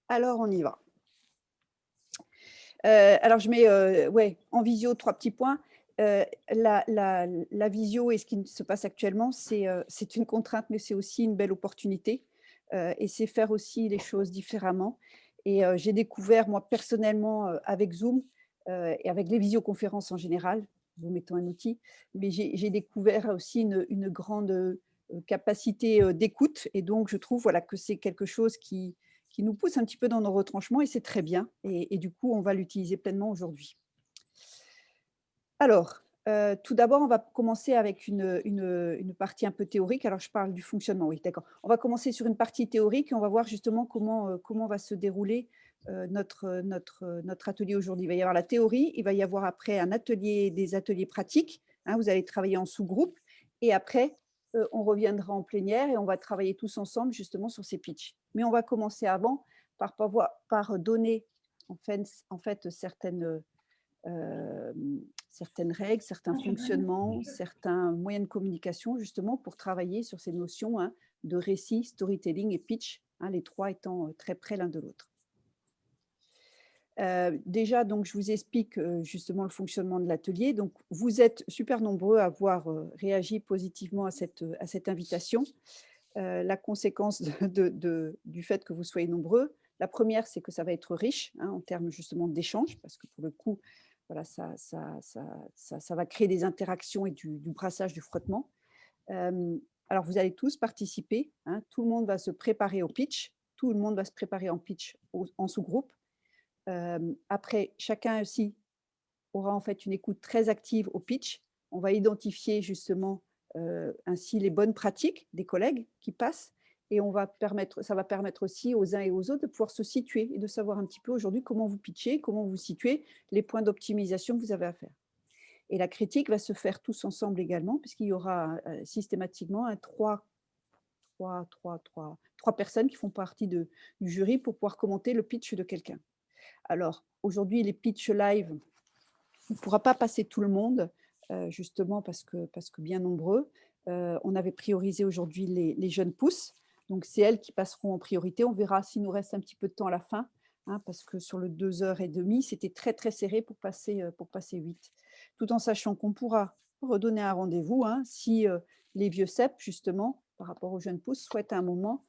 Alors, on y va. Alors, je mets ouais, en visio 3 petits points. La visio et ce qui se passe actuellement, c'est une contrainte, mais c'est aussi une belle opportunité, et c'est faire aussi les choses différemment. Et j'ai découvert, moi, personnellement, avec Zoom, et avec les visioconférences en général, Zoom étant un outil, mais j'ai découvert aussi une grande, capacité, d'écoute, et donc je trouve, voilà, que c'est quelque chose qui nous pousse un petit peu dans nos retranchements, et c'est très bien, et du coup, on va l'utiliser pleinement aujourd'hui. Alors, tout d'abord, on va commencer avec une partie un peu théorique. Alors, je parle du fonctionnement, oui, d'accord. On va commencer sur une partie théorique et on va voir justement comment va se dérouler, notre atelier aujourd'hui. Il va y avoir la théorie, il va y avoir après des ateliers pratiques, hein, vous allez travailler en sous-groupe, et après, on reviendra en plénière et on va travailler tous ensemble justement sur ces pitchs. Mais on va commencer avant par donner en fait certaines règles, certains fonctionnements, certains moyens de communication justement pour travailler sur ces notions, hein, de récit, storytelling et pitch, hein, les 3 étant, très près l'un de l'autre. Déjà donc je vous explique, justement le fonctionnement de l'atelier. Donc vous êtes super nombreux à avoir, réagi positivement à cette invitation. La conséquence du fait que vous soyez nombreux, la première, c'est que ça va être riche, hein, en termes justement d'échanges, parce que pour le coup, voilà, ça va créer des interactions et du brassage, du frottement. Alors vous allez tous participer, hein, tout le monde va se préparer au pitch, tout le monde va se préparer en pitch en sous-groupe. Après, chacun aussi aura en fait une écoute très active au pitch. On va identifier justement, ainsi les bonnes pratiques des collègues qui passent, et ça va permettre aussi aux uns et aux autres de pouvoir se situer et de savoir un petit peu aujourd'hui comment vous pitchez, comment vous situez, les points d'optimisation que vous avez à faire. Et la critique va se faire tous ensemble également, puisqu'il y aura, systématiquement trois personnes qui font partie du jury pour pouvoir commenter le pitch de quelqu'un. Alors aujourd'hui, les pitchs live, on ne pourra pas passer tout le monde, justement parce que bien nombreux. On avait priorisé aujourd'hui les jeunes pousses, donc c'est elles qui passeront en priorité. On verra s'il nous reste un petit peu de temps à la fin, hein, parce que sur le 2 h 30, c'était très, très serré pour passer 8. Tout en sachant qu'on pourra redonner un rendez-vous, hein, si, les vieux cep justement, par rapport aux jeunes pousses, souhaitent à un moment,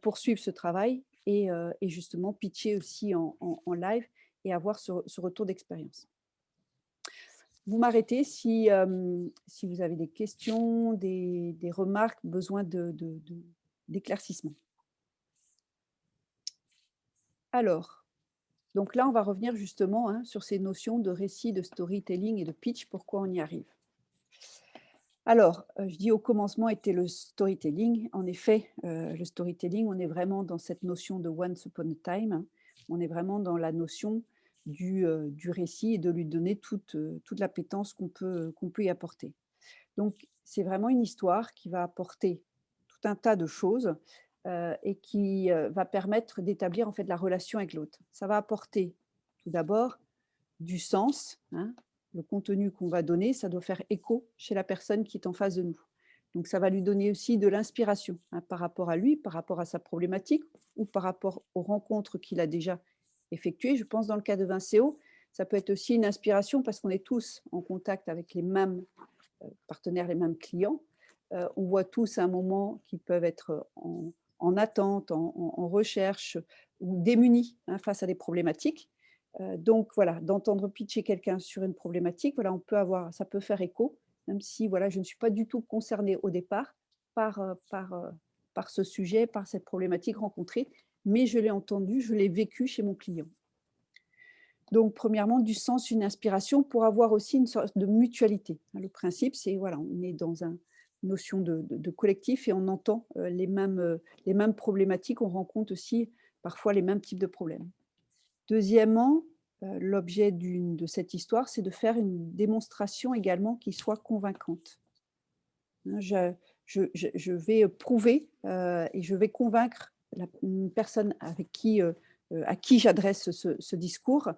poursuivre ce travail, et justement pitcher aussi en live et avoir ce retour d'expérience. Vous m'arrêtez si vous avez des questions, des remarques, besoin d'éclaircissement. Alors, donc là, on va revenir justement, hein, sur ces notions de récit, de storytelling et de pitch, pourquoi on y arrive. Alors, je dis au commencement était le storytelling. En effet, le storytelling, on est vraiment dans cette notion de once upon a time, hein. On est vraiment dans la notion du récit et de lui donner toute l'appétence qu'on peut y apporter. Donc, c'est vraiment une histoire qui va apporter tout un tas de choses, et qui, va permettre d'établir en fait la relation avec l'autre. Ça va apporter tout d'abord du sens, hein. Le contenu qu'on va donner, ça doit faire écho chez la personne qui est en face de nous. Donc ça va lui donner aussi de l'inspiration, hein, par rapport à lui, par rapport à sa problématique ou par rapport aux rencontres qu'il a déjà effectuées. Je pense dans le cas de Vincéo, ça peut être aussi une inspiration parce qu'on est tous en contact avec les mêmes, partenaires, les mêmes clients. On voit tous à un moment qu'ils peuvent être en attente, en recherche ou démunis, hein, face à des problématiques. Donc voilà, d'entendre pitcher quelqu'un sur une problématique, voilà, ça peut faire écho, même si voilà, je ne suis pas du tout concernée au départ par, par ce sujet, par cette problématique rencontrée, mais je l'ai entendu, je l'ai vécu chez mon client. Donc premièrement, du sens, une inspiration pour avoir aussi une sorte de mutualité. Le principe, c'est voilà, on est dans une notion de collectif et on entend, les mêmes problématiques, on rencontre aussi parfois les mêmes types de problèmes. Deuxièmement, l'objet de cette histoire, c'est de faire une démonstration également qui soit convaincante. Hein, je vais prouver, et je vais convaincre une personne à qui j'adresse ce discours,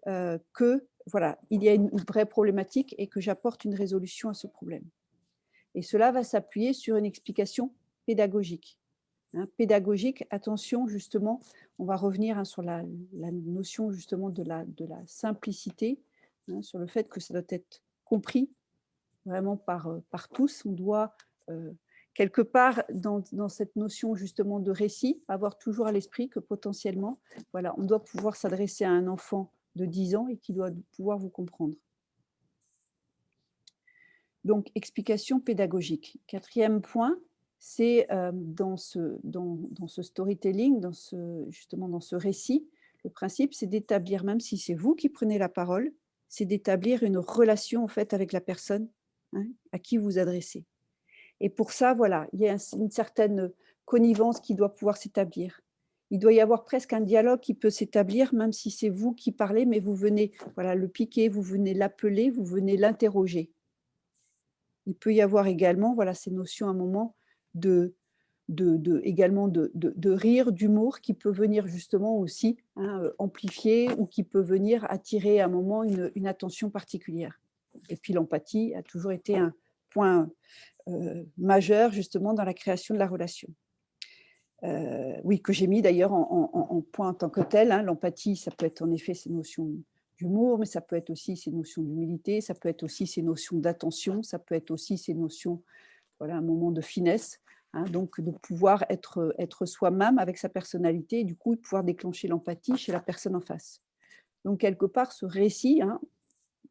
que voilà, il y a une vraie problématique et que j'apporte une résolution à ce problème. Et cela va s'appuyer sur une explication pédagogique. hein. Pédagogique, attention justement, on va revenir, hein, sur la notion justement de la simplicité, hein, sur le fait que ça doit être compris vraiment par tous. On doit, quelque part dans cette notion justement de récit, avoir toujours à l'esprit que potentiellement, voilà, on doit pouvoir s'adresser à un enfant de 10 ans et qui doit pouvoir vous comprendre. Donc explication pédagogique. Quatrième point, c'est, dans ce storytelling, justement dans ce récit, le principe, c'est d'établir, même si c'est vous qui prenez la parole, c'est d'établir une relation en fait avec la personne, hein, à qui vous adressez. Et pour ça, voilà, il y a une certaine connivence qui doit pouvoir s'établir. Il doit y avoir presque un dialogue qui peut s'établir, même si c'est vous qui parlez, mais vous venez, voilà, le piquer, vous venez l'appeler, vous venez l'interroger. Il peut y avoir également, voilà, ces notions à un moment de également de rire, d'humour qui peut venir justement aussi, hein, amplifier ou qui peut venir attirer à un moment une attention particulière. Et puis l'empathie a toujours été un point, majeur justement dans la création de la relation. Oui, que j'ai mis d'ailleurs en point en tant que tel, hein. L'empathie, ça peut être en effet ces notions d'humour, mais ça peut être aussi ces notions d'humilité, ça peut être aussi ces notions d'attention, ça peut être aussi ces notions, voilà, un moment de finesse, hein, donc de pouvoir être soi-même avec sa personnalité et du coup de pouvoir déclencher l'empathie chez la personne en face. Donc quelque part ce récit, hein,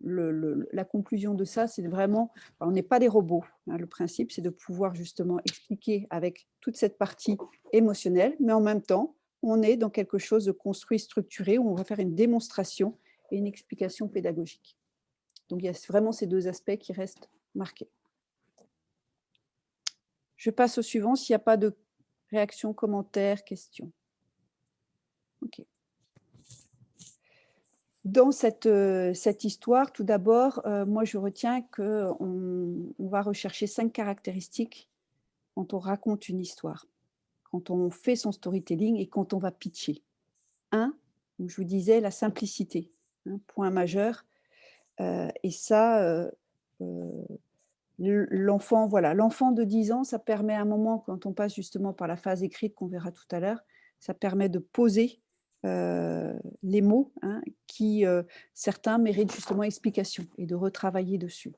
la conclusion de ça, c'est vraiment, on n'est pas des robots, hein. Le principe, c'est de pouvoir justement expliquer avec toute cette partie émotionnelle, mais en même temps, on est dans quelque chose de construit, structuré, où on va faire une démonstration et une explication pédagogique. Donc il y a vraiment ces deux aspects qui restent marqués. Je passe au suivant s'il n'y a pas de réaction, commentaire, question. OK. Dans cette histoire, tout d'abord, moi je retiens qu'on va rechercher 5 caractéristiques quand on raconte une histoire, quand on fait son storytelling et quand on va pitcher. 1, donc je vous disais la simplicité, hein, point majeur, et ça, l'enfant, voilà, l'enfant de 10 ans, ça permet à un moment, quand on passe justement par la phase écrite qu'on verra tout à l'heure, ça permet de poser, les mots, hein, qui, certains méritent justement explication et de retravailler dessus.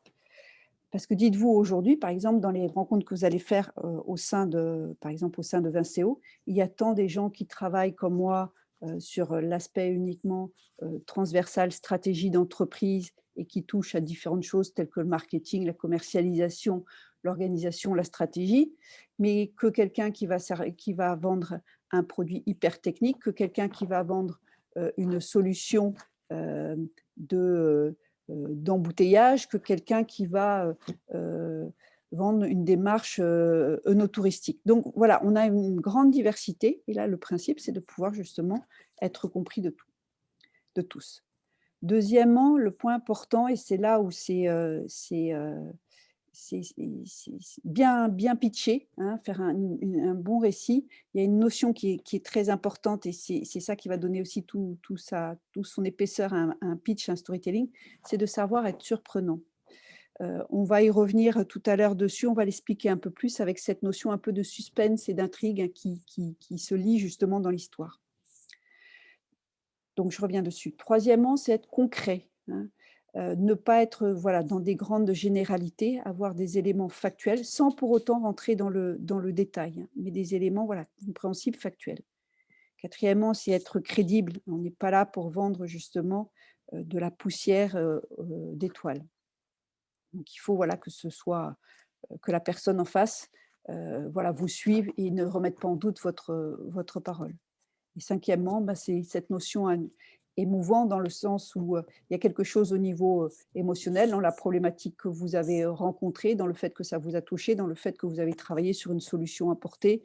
Parce que dites-vous aujourd'hui, par exemple, dans les rencontres que vous allez faire, au sein de par exemple, au sein de Vincéo, il y a tant des gens qui travaillent comme moi, sur l'aspect uniquement, transversal, stratégie d'entreprise et qui touchent à différentes choses telles que le marketing, la commercialisation, l'organisation, la stratégie, mais que quelqu'un qui va vendre un produit hyper technique, que quelqu'un qui va vendre, une solution, de, d'embouteillage, que quelqu'un qui va, vendre une démarche, œnotouristique. Donc voilà, on a une grande diversité et là, le principe, c'est de pouvoir justement être compris de tous. Deuxièmement, le point important et c'est là où c'est bien pitché, hein, faire un bon récit. Il y a une notion qui est très importante et c'est ça qui va donner aussi tout son épaisseur à un pitch, un storytelling, c'est de savoir être surprenant. On va y revenir tout à l'heure dessus, on va l'expliquer un peu plus avec cette notion un peu de suspense et d'intrigue, hein, qui se lie justement dans l'histoire. Donc je reviens dessus. Troisièmement, c'est être concret, hein, ne pas être, voilà, dans des grandes généralités, avoir des éléments factuels sans pour autant rentrer dans le détail, hein, mais des éléments, voilà, compréhensibles, factuels. Quatrièmement, c'est être crédible. On n'est pas là pour vendre justement, de la poussière, d'étoiles. Donc il faut, voilà, que ce soit, que la personne en face, voilà, vous suive et ne remette pas en doute votre parole. Et cinquièmement, bah, c'est cette notion émouvant dans le sens où, il y a quelque chose au niveau, émotionnel, dans la problématique que vous avez, rencontrée, dans le fait que ça vous a touché, dans le fait que vous avez travaillé sur une solution apportée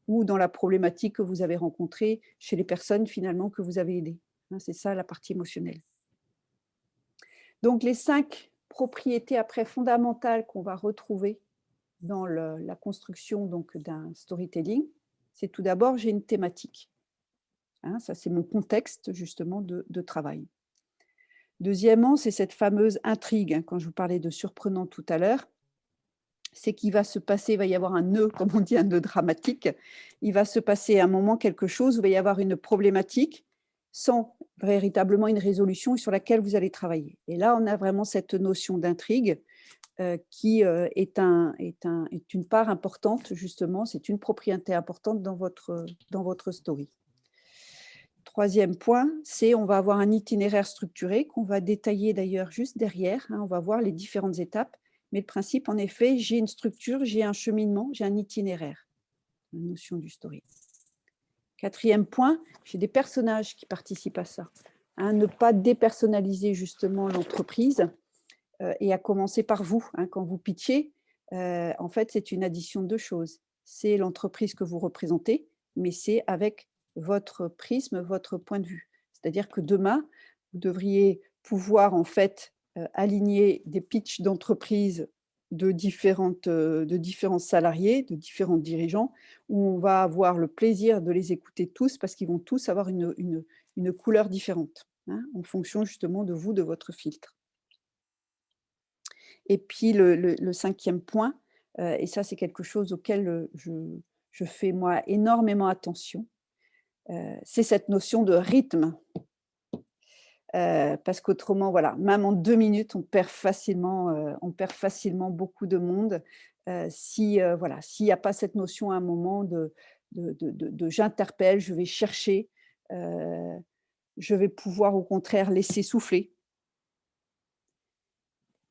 ou dans la problématique que vous avez rencontrée chez les personnes finalement que vous avez aidées, hein, c'est ça la partie émotionnelle. Donc les 5 propriétés après fondamentales qu'on va retrouver dans la construction donc d'un storytelling, c'est tout d'abord, j'ai une thématique. Hein, ça, c'est mon contexte justement de travail. Deuxièmement, c'est cette fameuse intrigue, hein, quand je vous parlais de surprenant tout à l'heure. c'est qu'il va se passer, il va y avoir un nœud, comme on dit, un nœud dramatique. Il va se passer à un moment quelque chose, où il va y avoir une problématique sans véritablement une résolution sur laquelle vous allez travailler. Et là, on a vraiment cette notion d'intrigue qui est une part importante, justement, c'est une propriété importante dans votre story. Troisième point, c'est on va avoir un itinéraire structuré qu'on va détailler d'ailleurs juste derrière. On va voir les différentes étapes. Mais le principe, en effet, j'ai une structure, j'ai un cheminement, j'ai un itinéraire. La notion du story. Quatrième point, j'ai des personnages qui participent à ça. Ne pas dépersonnaliser justement l'entreprise et à commencer par vous. Quand vous pitchez, en fait, c'est une addition de deux choses. C'est l'entreprise que vous représentez, mais c'est avec votre prisme, votre point de vue. C'est-à-dire que demain, vous devriez pouvoir en fait aligner des pitchs d'entreprise de différents salariés, de différents dirigeants, où on va avoir le plaisir de les écouter tous parce qu'ils vont tous avoir une couleur différente, en fonction justement de vous, de votre filtre. Et puis le cinquième point, et ça c'est quelque chose auquel je fais moi énormément attention, c'est cette notion de rythme. Parce qu'autrement, voilà, même en 2 minutes, on perd facilement beaucoup de monde, si, voilà, s'il n'y a pas cette notion à un moment de j'interpelle, je vais chercher, je vais pouvoir au contraire laisser souffler.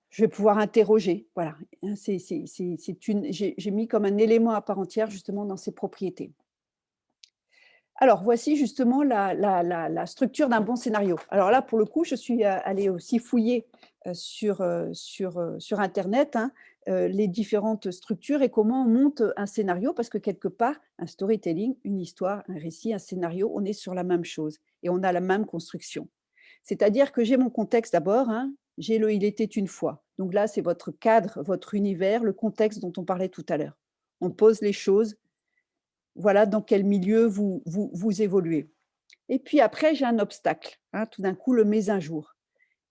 Je vais pouvoir interroger, voilà. J'ai mis comme un élément à part entière justement dans ces propriétés. Alors voici justement la structure d'un bon scénario. Alors là, pour le coup, je suis allée aussi fouiller sur internet, les différentes structures et comment on monte un scénario, parce que quelque part, un storytelling, une histoire, un récit, un scénario, on est sur la même chose et on a la même construction. C'est-à-dire que j'ai mon contexte d'abord, j'ai le « il était une fois ». Donc là, c'est votre cadre, votre univers, le contexte dont on parlait tout à l'heure. On pose les choses, voilà dans quel milieu vous évoluez. Et puis après, j'ai un obstacle, tout d'un coup, le « mais un jour ».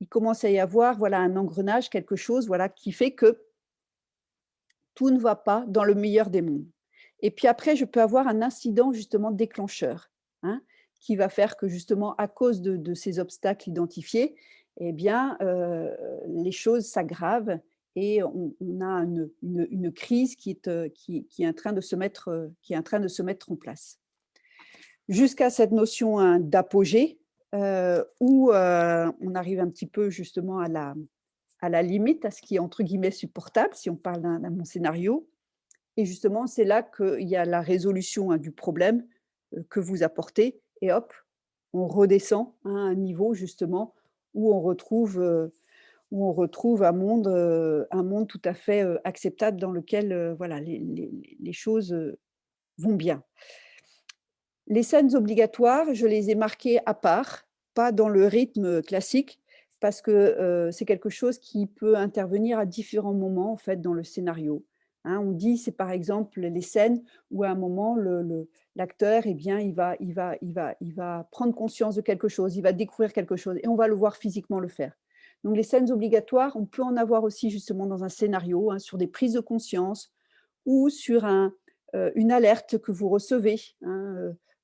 Il commence à y avoir voilà, un engrenage, quelque chose voilà, qui fait que tout ne va pas dans le meilleur des mondes. Et puis après, je peux avoir un incident justement déclencheur, qui va faire que justement, à cause de ces obstacles identifiés, eh bien, les choses s'aggravent et on a une crise qui est en train de se mettre, en place. Jusqu'à cette notion d'apogée, où on arrive un petit peu justement à la limite, à ce qui est entre guillemets supportable, si on parle d'un bon scénario. Et justement, c'est là qu'il y a la résolution du problème que vous apportez et hop, on redescend à un niveau justement où on retrouve un monde tout à fait acceptable dans lequel voilà, les choses vont bien. Les scènes obligatoires, je les ai marquées à part, pas dans le rythme classique, parce que c'est quelque chose qui peut intervenir à différents moments en fait dans le scénario. On dit c'est par exemple les scènes où à un moment l'acteur eh bien il va prendre conscience de quelque chose, il va découvrir quelque chose et on va le voir physiquement le faire. Donc les scènes obligatoires, on peut en avoir aussi justement dans un scénario, sur des prises de conscience ou sur une alerte que vous recevez,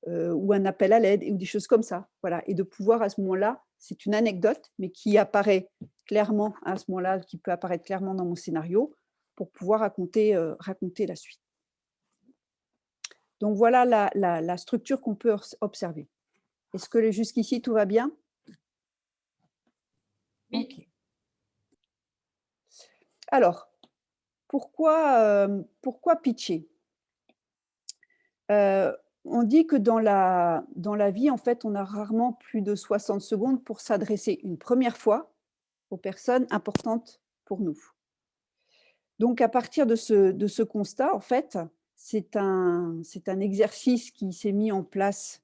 ou un appel à l'aide ou des choses comme ça. Voilà. Et de pouvoir à ce moment-là, c'est une anecdote, mais qui apparaît clairement à ce moment-là, qui peut apparaître clairement dans mon scénario pour pouvoir raconter la suite. Donc voilà la structure qu'on peut observer. Est-ce que jusqu'ici tout va bien? Oui. Ok. Alors, pourquoi pitcher? On dit que dans la vie, en fait, on a rarement plus de 60 secondes pour s'adresser une première fois aux personnes importantes pour nous. Donc à partir de ce constat, en fait, c'est un exercice qui s'est mis en place,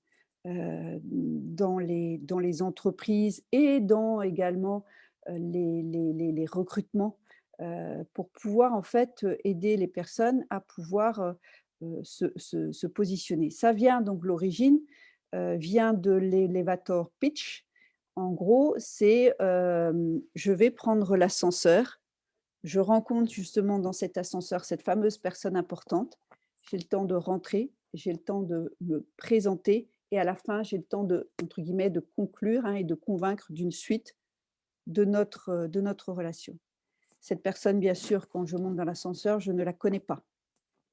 dans les entreprises et dans également, les recrutements, pour pouvoir en fait, aider les personnes à pouvoir, se positionner. Ça vient donc l'origine, vient de l'elevator pitch. En gros, c'est, je vais prendre l'ascenseur je rencontre justement dans cet ascenseur cette fameuse personne importante, j'ai le temps de rentrer, j'ai le temps de me présenter et à la fin, j'ai le temps de, entre guillemets, «de conclure», hein, et de convaincre d'une suite de notre relation. Cette personne, bien sûr, quand je monte dans l'ascenseur, je ne la connais pas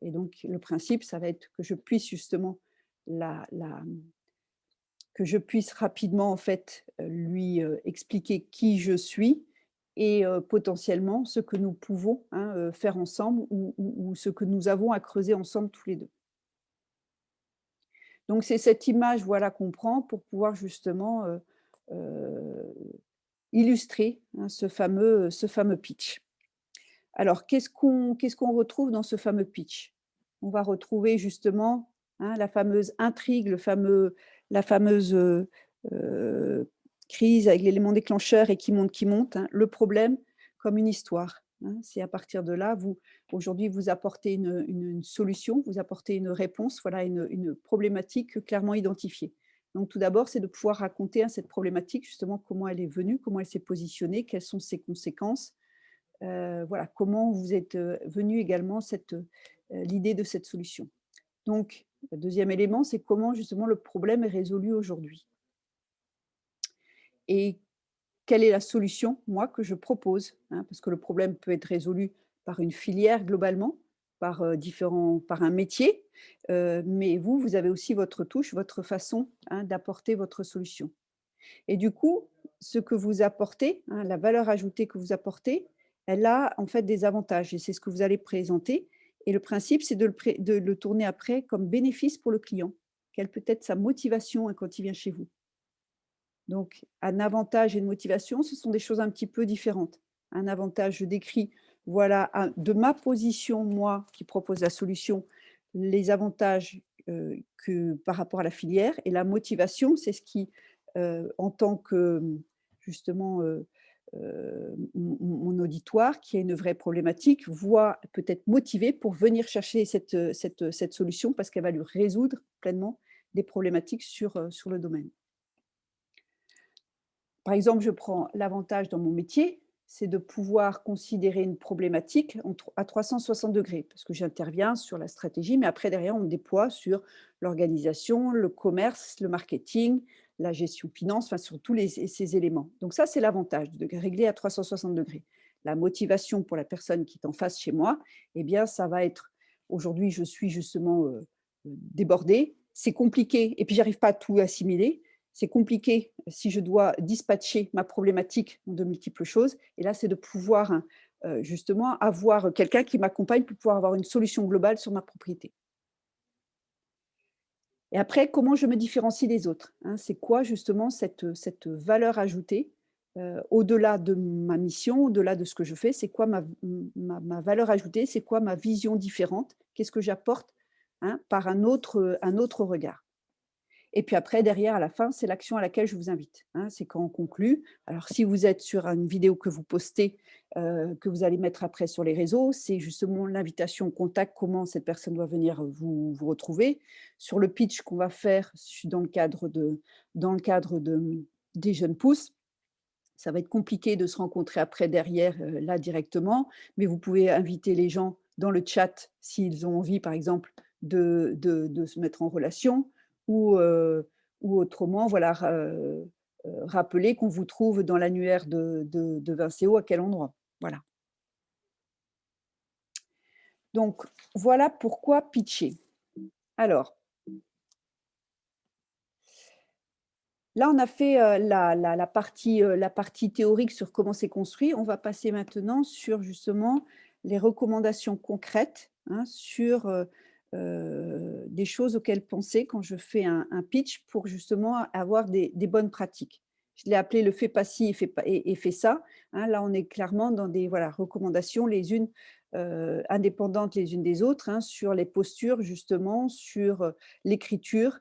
et donc le principe, ça va être que je puisse justement la que je puisse rapidement en fait, lui, expliquer qui je suis et potentiellement ce que nous pouvons, hein, faire ensemble ou ce que nous avons à creuser ensemble tous les 2. Donc c'est cette image, voilà, qu'on prend pour pouvoir justement, heu, illustrer, hein, ce fameux pitch. Alors qu'est-ce qu'on retrouve dans ce fameux pitch? On va retrouver justement, hein, la fameuse intrigue, la fameuse, heu, crise avec l'élément déclencheur et qui monte, hein, le problème comme une histoire, hein. C'est à partir de là, vous aujourd'hui, vous apportez une solution, vous apportez une réponse, voilà, une problématique clairement identifiée. Donc tout d'abord, c'est de pouvoir raconter, hein, cette problématique, justement, comment elle est venue, comment elle s'est positionnée, quelles sont ses conséquences. Voilà, comment vous êtes, venu également l'idée de cette solution. Donc, le 2e élément, c'est comment justement le problème est résolu aujourd'hui et quelle est la solution, moi, que je propose, hein? Parce que le problème peut être résolu par une filière globalement, par un métier, mais vous, vous avez aussi votre touche, votre façon, hein, d'apporter votre solution. Et du coup, ce que vous apportez, hein, la valeur ajoutée que vous apportez, elle a en fait des avantages et c'est ce que vous allez présenter et le principe, c'est de le tourner après comme bénéfice pour le client. Quelle peut être sa motivation, hein, quand il vient chez vous? Donc un avantage et une motivation, ce sont des choses un petit peu différentes. Un avantage, je décris, voilà, de ma position, moi, qui propose la solution, les avantages, que par rapport à la filière et la motivation, c'est ce qui, en tant que, justement, mon auditoire qui a une vraie problématique, voit peut-être motivé pour venir chercher cette solution parce qu'elle va lui résoudre pleinement des problématiques sur le domaine. Par exemple, je prends l'avantage dans mon métier, c'est de pouvoir considérer une problématique à 360 degrés, parce que j'interviens sur la stratégie, mais après derrière, on déploie sur l'organisation, le commerce, le marketing, la gestion finance, enfin sur tous ces éléments. Donc ça, c'est l'avantage de régler à 360 degrés. La motivation pour la personne qui est en face chez moi, eh bien, ça va être, aujourd'hui, je suis justement débordée, c'est compliqué, et puis j'arrive pas à tout assimiler, c'est compliqué si je dois dispatcher ma problématique de multiples choses et là, c'est de pouvoir, hein, justement avoir quelqu'un qui m'accompagne pour pouvoir avoir une solution globale sur ma propriété. Et après, comment je me différencie des autres, hein? C'est quoi justement cette valeur ajoutée, au-delà de ma mission, au-delà de ce que je fais? C'est quoi ma valeur ajoutée? C'est quoi ma vision différente? Qu'est-ce que j'apporte, hein, par un autre regard? Et puis après, derrière, à la fin, c'est l'action à laquelle je vous invite, hein. C'est quand on conclut. Alors, si vous êtes sur une vidéo que vous postez, que vous allez mettre après sur les réseaux, c'est justement l'invitation au contact, comment cette personne doit venir vous retrouver. Sur le pitch qu'on va faire dans le cadre des jeunes pousses, ça va être compliqué de se rencontrer après derrière, là directement, mais vous pouvez inviter les gens dans le chat s'ils ont envie, par exemple, de se mettre en relation ou, ou autrement, voilà, rappeler qu'on vous trouve dans l'annuaire de Vincéo à quel endroit. Voilà. Donc voilà pourquoi pitcher. Alors, là, on a fait, la partie théorique sur comment c'est construit. On va passer maintenant sur justement les recommandations concrètes, hein, sur, des choses auxquelles penser quand je fais un pitch pour justement avoir des bonnes pratiques. Je l'ai appelé le «fais pas ci et fais ça», hein. Là, on est clairement dans des, voilà, recommandations les unes, indépendantes les unes des autres, hein, sur les postures justement, sur, l'écriture,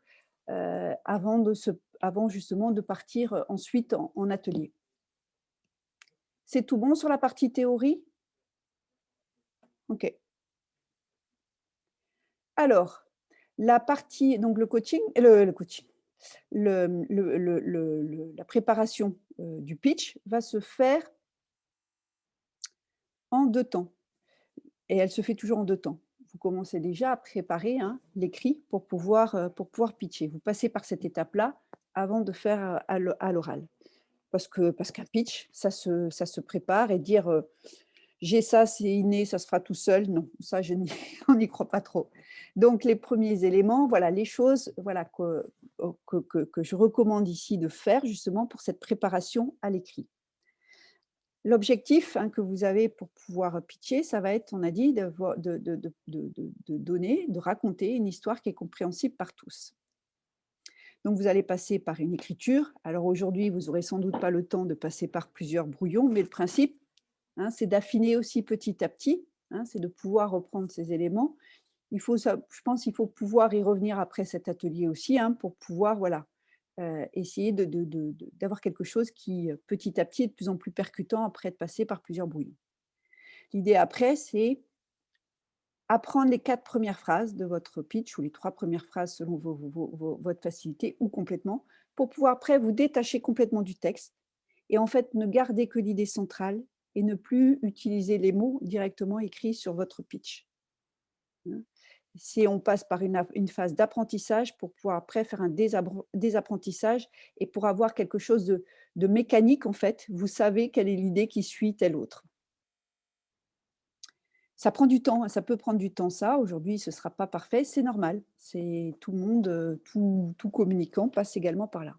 avant justement de partir, ensuite en atelier. C'est tout bon sur la partie théorie? OK. Alors, la partie donc le coaching, la préparation, du pitch va se faire en 2 temps et elle se fait toujours en 2 temps. Vous commencez déjà à préparer, hein, l'écrit pour pouvoir pitcher. Vous passez par cette étape-là avant de faire, à l'oral. Parce qu'un pitch, ça se prépare et dire, «J'ai ça, c'est inné, ça se fera tout seul», non, ça je n'y on n'y croit pas trop. Donc les premiers éléments, voilà, les choses, voilà, que je recommande ici de faire justement pour cette préparation à l'écrit. L'objectif, hein, que vous avez pour pouvoir pitcher, ça va être, on a dit, de donner, de raconter une histoire qui est compréhensible par tous. Donc vous allez passer par une écriture. Alors aujourd'hui, vous aurez sans doute pas le temps de passer par plusieurs brouillons, mais le principe, hein, c'est d'affiner aussi petit à petit, hein, c'est de pouvoir reprendre ces éléments. Je pense qu'il faut pouvoir y revenir après cet atelier aussi, hein, pour pouvoir, voilà, essayer d'avoir quelque chose qui, petit à petit, est de plus en plus percutant après être passé par plusieurs brouillons. L'idée après, c'est apprendre les 4 premières phrases de votre pitch ou les 3 premières phrases selon votre facilité ou complètement, pour pouvoir après vous détacher complètement du texte et en fait ne garder que l'idée centrale et ne plus utiliser les mots directement écrits sur votre pitch, hein. Si on passe par une phase d'apprentissage pour pouvoir après faire un désapprentissage et pour avoir quelque chose de mécanique en fait, vous savez quelle est l'idée qui suit telle autre. Ça prend du temps, hein, ça peut prendre du temps ça. Aujourd'hui, ce ne sera pas parfait, c'est normal. C'est tout le monde, tout communicant passe également par là.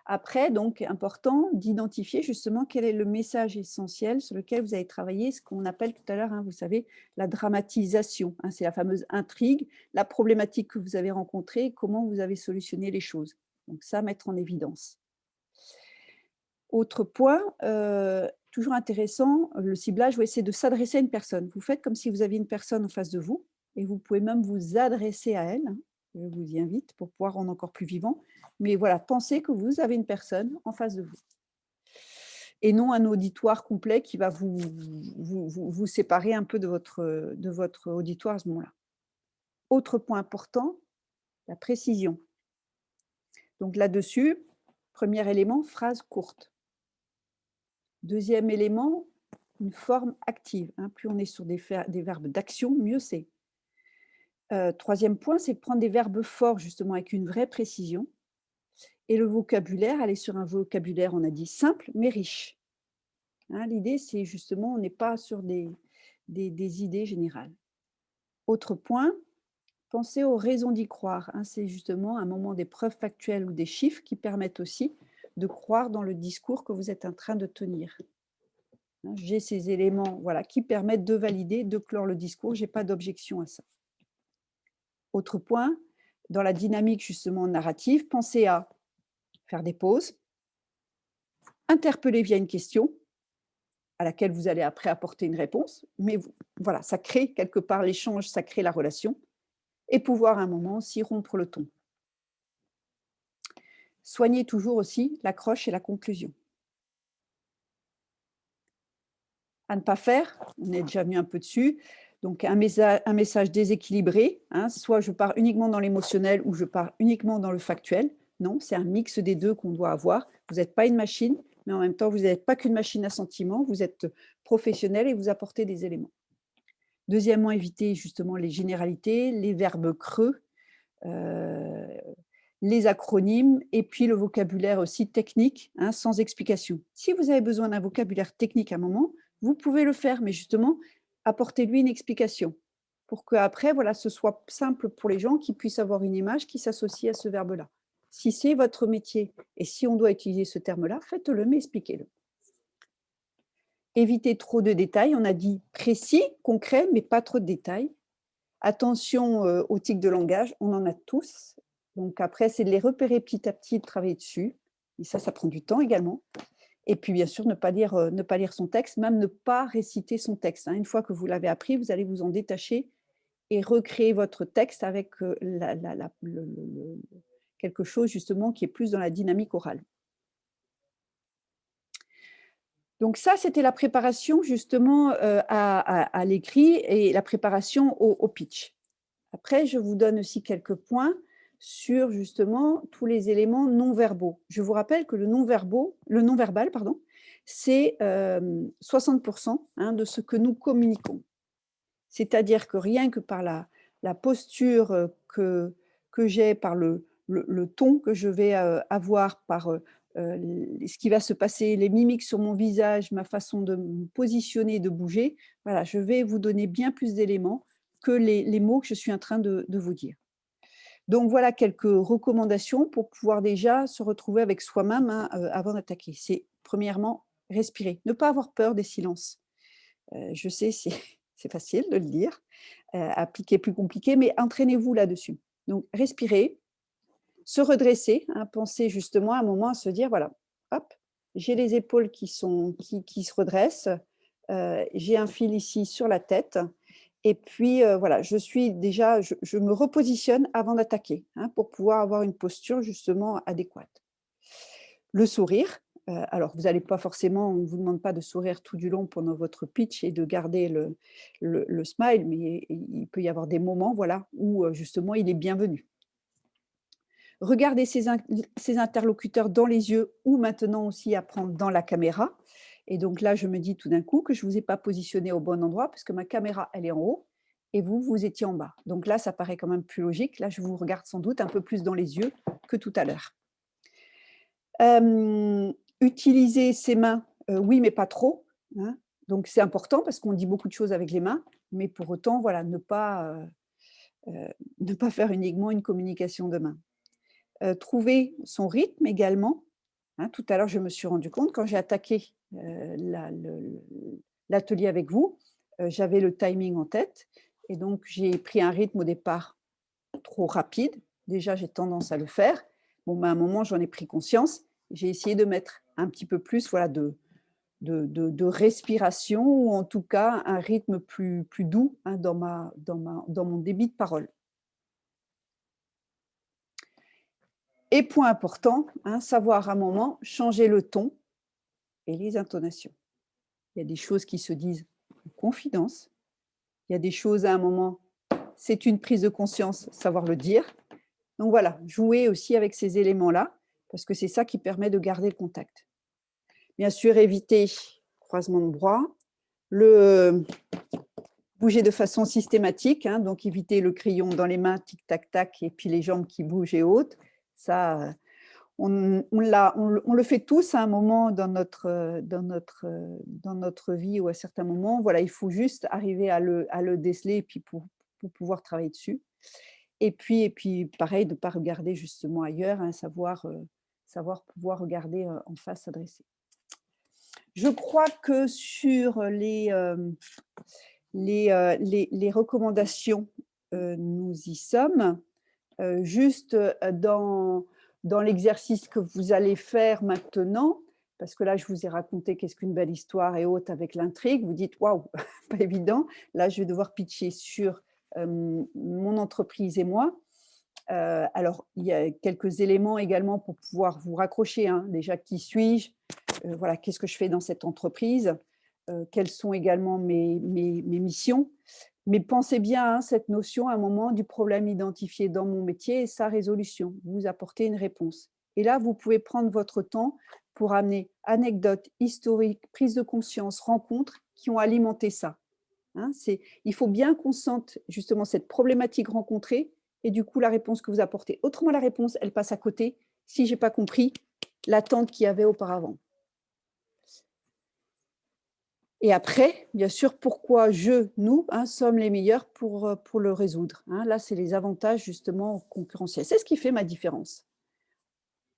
Après donc important d'identifier justement quel est le message essentiel sur lequel vous avez travaillé, ce qu'on appelle tout à l'heure, hein, vous savez, la dramatisation, hein. C'est la fameuse intrigue, la problématique que vous avez rencontrée, comment vous avez solutionné les choses. Donc ça, mettre en évidence. Autre point, toujours intéressant, le ciblage, oui, c'est de s'adresser à une personne. Vous faites comme si vous aviez une personne en face de vous et vous pouvez même vous adresser à elle, hein. Je vous y invite pour pouvoir rendre encore plus vivant. Mais voilà, pensez que vous avez une personne en face de vous et non un auditoire complet qui va vous séparer un peu de votre auditoire à ce moment-là. Autre point important, la précision. Donc là-dessus, premier élément, phrase courte. Deuxième élément, une forme active, hein. Plus on est sur des verbes d'action, mieux c'est. 3e point, c'est de prendre des verbes forts justement avec une vraie précision et le vocabulaire, aller sur un vocabulaire, on a dit simple mais riche, hein. L'idée, c'est justement, on n'est pas sur des idées générales. Autre point, pensez aux raisons d'y croire, hein. C'est justement un moment des preuves factuelles ou des chiffres qui permettent aussi de croire dans le discours que vous êtes en train de tenir. Hein, j'ai ces éléments, voilà, qui permettent de valider, de clore le discours, j'ai pas d'objection à ça. Autre point, dans la dynamique justement narrative, pensez à faire des pauses, interpeller via une question à laquelle vous allez après apporter une réponse, mais voilà, ça crée quelque part l'échange, ça crée la relation et pouvoir à un moment aussi rompre le ton. Soignez toujours aussi l'accroche et la conclusion. À ne pas faire, on est déjà venu un peu dessus, donc un message déséquilibré, hein, soit je pars uniquement dans l'émotionnel ou je pars uniquement dans le factuel. Non, c'est un mix des 2 qu'on doit avoir. Vous n'êtes pas une machine, mais en même temps, vous n'êtes pas qu'une machine à sentiments, vous êtes professionnel et vous apportez des éléments. Deuxièmement, évitez justement les généralités, les verbes creux, heu, les acronymes et puis le vocabulaire aussi technique, hein, sans explication. Si vous avez besoin d'un vocabulaire technique à un moment, vous pouvez le faire, mais justement, apportez-lui une explication pour qu'après, voilà, ce soit simple pour les gens, qui puissent avoir une image qui s'associe à ce verbe-là. Si c'est votre métier et si on doit utiliser ce terme-là, faites-le, mais expliquez-le. Évitez trop de détails, on a dit précis, concret, mais pas trop de détails. Attention, aux tics de langage, on en a tous. Donc après, c'est de les repérer petit à petit, de travailler dessus et ça prend du temps également et puis bien sûr, ne pas lire son texte, même ne pas réciter son texte, hein. Une fois que vous l'avez appris, vous allez vous en détacher et recréer votre texte avec, la le quelque chose justement qui est plus dans la dynamique orale. Donc ça, c'était la préparation justement, à l'écrit et la préparation au pitch. Après, je vous donne aussi quelques points sur justement tous les éléments non verbaux. Je vous rappelle que le non verbal, pardon, c'est 60% de ce que nous communiquons. C'est-à-dire que rien que par la posture que j'ai, par le ton que je vais avoir, par ce qui va se passer, les mimiques sur mon visage, ma façon de me positionner, de bouger, voilà, je vais vous donner bien plus d'éléments que les mots que je suis en train de vous dire. Donc voilà quelques recommandations pour pouvoir déjà se retrouver avec soi-même avant d'attaquer. C'est premièrement, respirer, ne pas avoir peur des silences. Je sais, c'est c'est facile de le dire, appliquer plus compliqué, mais entraînez-vous là-dessus. Donc respirez, se redresser, penser justement à un moment à se dire: «Voilà, hop, j'ai les épaules qui se redressent, j'ai un fil ici sur la tête et puis, voilà, je me repositionne avant d'attaquer», pour pouvoir avoir une posture justement adéquate. Le sourire, alors vous allez pas forcément on ne vous demande pas de sourire tout du long pendant votre pitch et de garder le smile, mais il peut y avoir des moments, voilà, où, justement il est bienvenu. Regardez ses interlocuteurs dans les yeux ou maintenant aussi apprendre dans la caméra et donc là, je me dis tout d'un coup que je ne vous ai pas positionné au bon endroit parce que ma caméra, elle est en haut et vous, vous étiez en bas. Donc là, ça paraît quand même plus logique. Là, je vous regarde sans doute un peu plus dans les yeux que tout à l'heure. Utiliser ses mains, oui, mais pas trop, donc c'est important parce qu'on dit beaucoup de choses avec les mains, mais pour autant, voilà, ne pas faire uniquement une communication de main. Trouver son rythme également, tout à l'heure, je me suis rendu compte quand j'ai attaqué, l'atelier avec vous, j'avais le timing en tête et donc j'ai pris un rythme au départ trop rapide. Déjà, j'ai tendance à le faire. Bon, ben, à un moment, j'en ai pris conscience. J'ai essayé de mettre un petit peu plus, voilà, de respiration ou en tout cas un rythme plus doux, dans mon débit de parole. Et point important, savoir à un moment changer le ton et les intonations. Il y a des choses qui se disent en confidence. Il y a des choses à un moment, c'est une prise de conscience, savoir le dire. Donc voilà, jouer aussi avec ces éléments-là, parce que c'est ça qui permet de garder le contact. Bien sûr, éviter croisement de bras, bouger de façon systématique, donc éviter le crayon dans les mains, tic tac tac, et puis les jambes qui bougent et autres. Ça, on le fait tous à un moment dans notre vie ou à certains moments. Voilà, il faut juste arriver à le déceler et puis pour pouvoir travailler dessus. Et puis pareil, de ne pas regarder justement ailleurs, savoir pouvoir regarder, en face, s'adresser. Je crois que sur les recommandations, nous y sommes. Juste, dans l'exercice que vous allez faire maintenant, parce que là, je vous ai raconté qu'est-ce qu'une belle histoire et autres avec l'intrigue, vous dites: «Waouh, pas évident». Là, je vais devoir pitcher sur, mon entreprise et moi. Alors, il y a quelques éléments également pour pouvoir vous raccrocher, Déjà, qui suis-je? Voilà, qu'est-ce que je fais dans cette entreprise? Quelles sont également mes missions? Mais pensez bien, cette notion à un moment du problème identifié dans mon métier et sa résolution. Vous apportez une réponse. Et là, vous pouvez prendre votre temps pour amener anecdotes, historiques, prise de conscience, rencontres qui ont alimenté ça. Il faut bien qu'on sente justement cette problématique rencontrée et du coup la réponse que vous apportez. Autrement, la réponse, elle passe à côté si j'ai pas compris l'attente qu'il y avait auparavant. Et après, bien sûr, pourquoi nous, sommes les meilleurs pour le résoudre, Là, c'est les avantages justement concurrentiels. C'est ce qui fait ma différence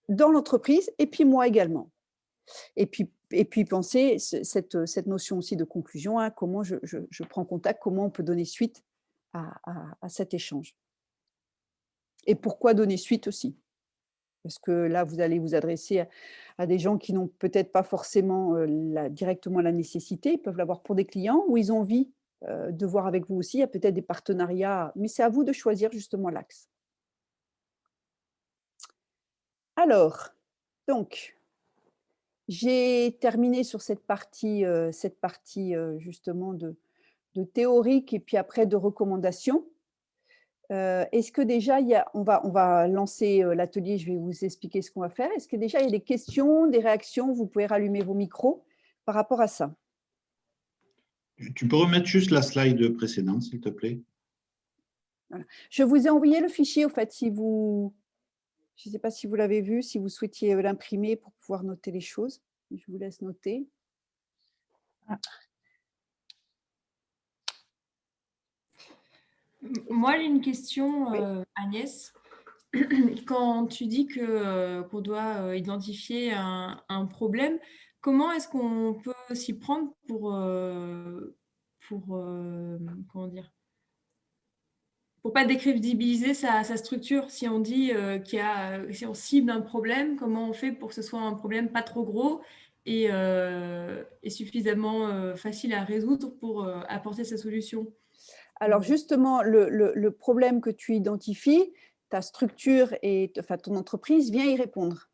dans l'entreprise et puis moi également. Et puis penser cette notion aussi de conclusion, comment je prends contact, comment on peut donner suite à cet échange. Et pourquoi donner suite aussi? Parce que là, vous allez vous adresser à des gens qui n'ont peut-être pas forcément, directement la nécessité. Ils peuvent l'avoir pour des clients ou ils ont envie, de voir avec vous aussi. Il y a peut-être des partenariats, mais c'est à vous de choisir justement l'axe. Alors, donc, j'ai terminé sur cette partie, justement de théorique et puis après de recommandations. Est-ce que déjà on va lancer, l'atelier, je vais vous expliquer ce qu'on va faire. Est-ce que déjà il y a des questions, des réactions? Vous pouvez rallumer vos micros. par rapport à ça. Tu peux remettre juste la slide précédente, s'il te plaît? Voilà. Je vous ai envoyé le fichier, au fait, si vous, je ne sais pas si vous l'avez vu, si vous souhaitiez l'imprimer pour pouvoir noter les choses. Je vous laisse noter. Moi, j'ai une question, Oui. Agnès. Quand tu dis qu'on doit identifier un problème, comment est-ce qu'on peut s'y prendre pour comment dire, pour pas décrédibiliser sa structure? Si on dit si on cible un problème, comment on fait pour que ce soit un problème pas trop gros et suffisamment facile à résoudre pour apporter sa solution? Alors justement, le problème que tu identifies, ta structure et enfin, ton entreprise vient y répondre.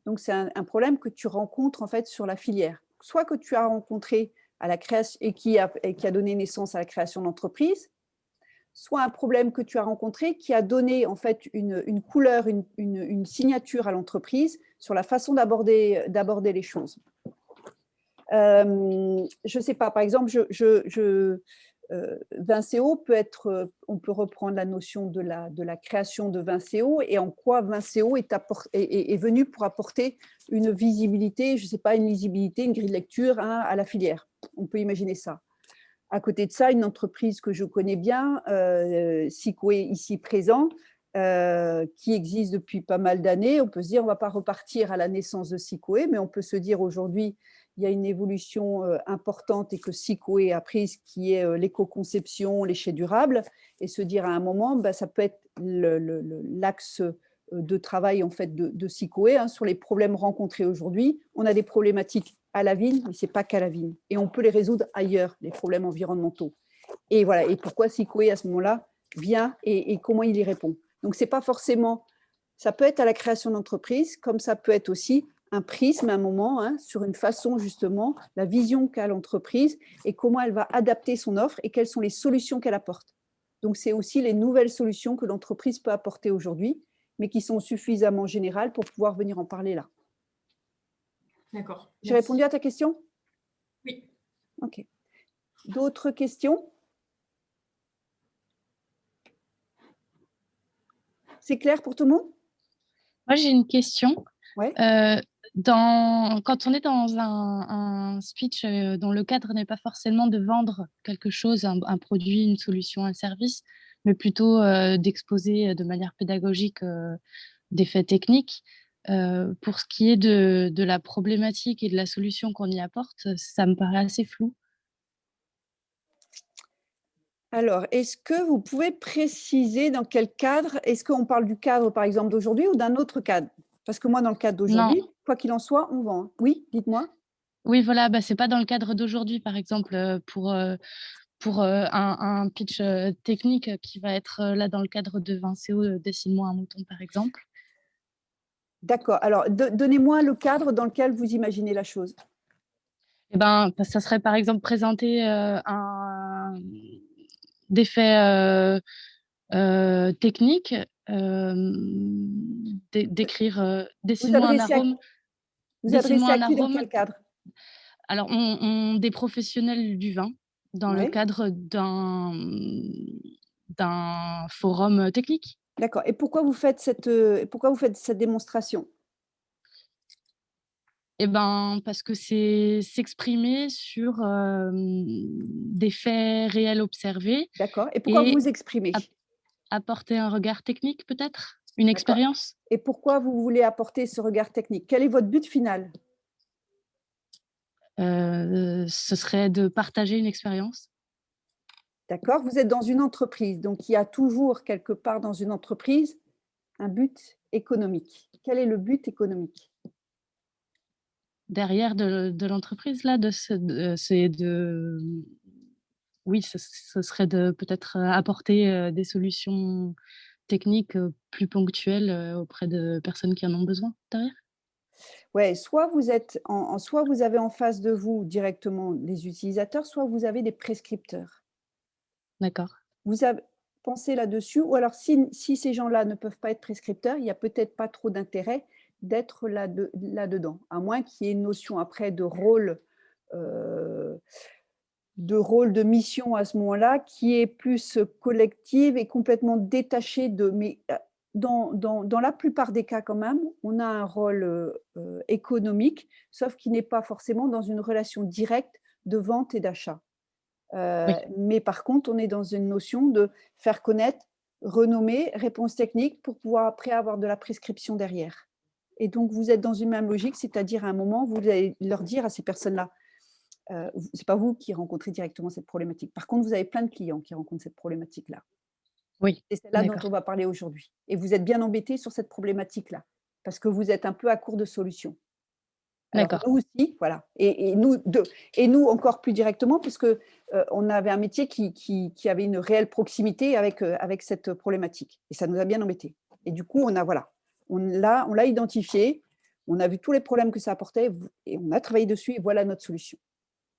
Donc c'est un problème que tu rencontres en fait sur la filière. Soit que tu as rencontré à la création et qui a donné naissance à la création d'entreprise, soit un problème que tu as rencontré qui a donné en fait une couleur, une signature à l'entreprise sur la façon d'aborder les choses. Je ne sais pas, par exemple, Vincéo peut être, on peut reprendre la notion de la création de Vincéo et en quoi Vincéo est venu pour apporter une visibilité, je ne sais pas, une lisibilité, une grille de lecture à la filière. On peut imaginer ça. À côté de ça, une entreprise que je connais bien, Sicoe ici présent, qui existe depuis pas mal d'années, on peut se dire on ne va pas repartir à la naissance de Sicoe, mais on peut se dire aujourd'hui il y a une évolution importante et que Sicoe a prise, qui est l'éco-conception, les déchets durables, et se dire à un moment, ça peut être l'axe de travail en fait de Sicoe sur les problèmes rencontrés aujourd'hui. On a des problématiques à la vigne, mais ce n'est pas qu'à la vigne. Et on peut les résoudre ailleurs, les problèmes environnementaux. Et voilà. Et pourquoi Sicoe, à ce moment-là, vient et comment il y répond. Donc, ce n'est pas forcément… Ça peut être à la création d'entreprise, comme ça peut être aussi un prisme à un moment sur une façon, justement, la vision qu'a l'entreprise et comment elle va adapter son offre et quelles sont les solutions qu'elle apporte. Donc, c'est aussi les nouvelles solutions que l'entreprise peut apporter aujourd'hui, mais qui sont suffisamment générales pour pouvoir venir en parler là. D'accord. J'ai répondu à ta question? Oui. Ok. D'autres questions? C'est clair pour tout le monde? Moi, j'ai une question. Ouais. Quand on est dans un speech dont le cadre n'est pas forcément de vendre quelque chose, un produit, une solution, un service, mais plutôt d'exposer de manière pédagogique des faits techniques, pour ce qui est de la problématique et de la solution qu'on y apporte, ça me paraît assez flou. Alors, est-ce que vous pouvez préciser dans quel cadre? Est-ce qu'on parle du cadre, par exemple, d'aujourd'hui ou d'un autre cadre? Parce que moi, dans le cadre d'aujourd'hui, quoi qu'il en soit, on vend. Oui, dites-moi. Oui, voilà, ce n'est pas dans le cadre d'aujourd'hui, par exemple, pour un pitch technique qui va être là dans le cadre de Vincéo, dessine-moi un mouton, par exemple. D'accord. Alors, donnez-moi le cadre dans lequel vous imaginez la chose. Eh ben, ça serait par exemple présenter des faits techniques, décrire, dessine-moi un arôme. Vous adressez à qui dans quel cadre? Alors, des professionnels du vin dans le cadre d'un forum technique. D'accord. Et pourquoi vous faites cette démonstration? Eh ben, parce que c'est s'exprimer sur des faits réels observés. D'accord. Et pourquoi vous vous exprimez? Apporter un regard technique, peut-être? Une expérience? Et pourquoi vous voulez apporter ce regard technique? Quel est votre but final? Ce serait de partager une expérience. D'accord. Vous êtes dans une entreprise, donc il y a toujours quelque part dans une entreprise un but économique. Quel est le but économique? Derrière de l'entreprise, là, c'est de… Oui, ce serait de peut-être apporter des solutions techniques plus ponctuelles auprès de personnes qui en ont besoin derrière. Ouais, soit vous avez en face de vous directement les utilisateurs, soit vous avez des prescripteurs. D'accord. penser là-dessus. Ou alors, si ces gens-là ne peuvent pas être prescripteurs, il n'y a peut-être pas trop d'intérêt d'être là-dedans, à moins qu'il y ait une notion après de rôle de mission à ce moment-là, qui est plus collective et complètement détachée de… Mais dans la plupart des cas quand même, on a un rôle économique, sauf qu'il n'est pas forcément dans une relation directe de vente et d'achat. Oui. Mais par contre, on est dans une notion de faire connaître, renommer, réponse technique pour pouvoir après avoir de la prescription derrière. Et donc, vous êtes dans une même logique, c'est-à-dire à un moment, vous allez leur dire à ces personnes-là, c'est pas vous qui rencontrez directement cette problématique. Par contre, vous avez plein de clients qui rencontrent cette problématique-là. Oui, C'est celle-là dont d'accord. on va parler aujourd'hui. Et vous êtes bien embêtés sur cette problématique-là, parce que vous êtes un peu à court de solutions. Alors D'accord. nous aussi, voilà. Et nous encore plus directement, parce que on avait un métier qui avait une réelle proximité avec cette problématique. Et ça nous a bien embêtés. Et du coup, on l'a identifié, on a vu tous les problèmes que ça apportait, et on a travaillé dessus, et voilà notre solution.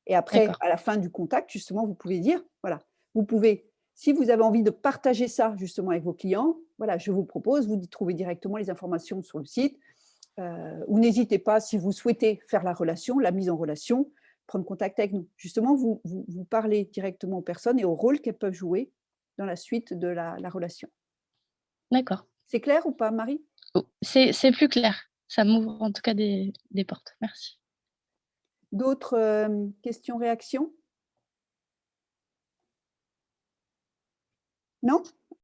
Et après, D'accord. à la fin du contact, justement, vous pouvez dire, voilà, vous pouvez, si vous avez envie de partager ça justement avec vos clients, voilà, je vous propose, vous trouvez directement les informations sur le site, ou n'hésitez pas, si vous souhaitez faire la relation, la mise en relation, prendre contact avec nous. Justement, vous parlez directement aux personnes et au rôle qu'elles peuvent jouer dans la suite de la relation. D'accord. C'est clair ou pas, Marie? Oh, c'est plus clair. Ça m'ouvre en tout cas des portes. Merci. D'autres questions, réactions? Non?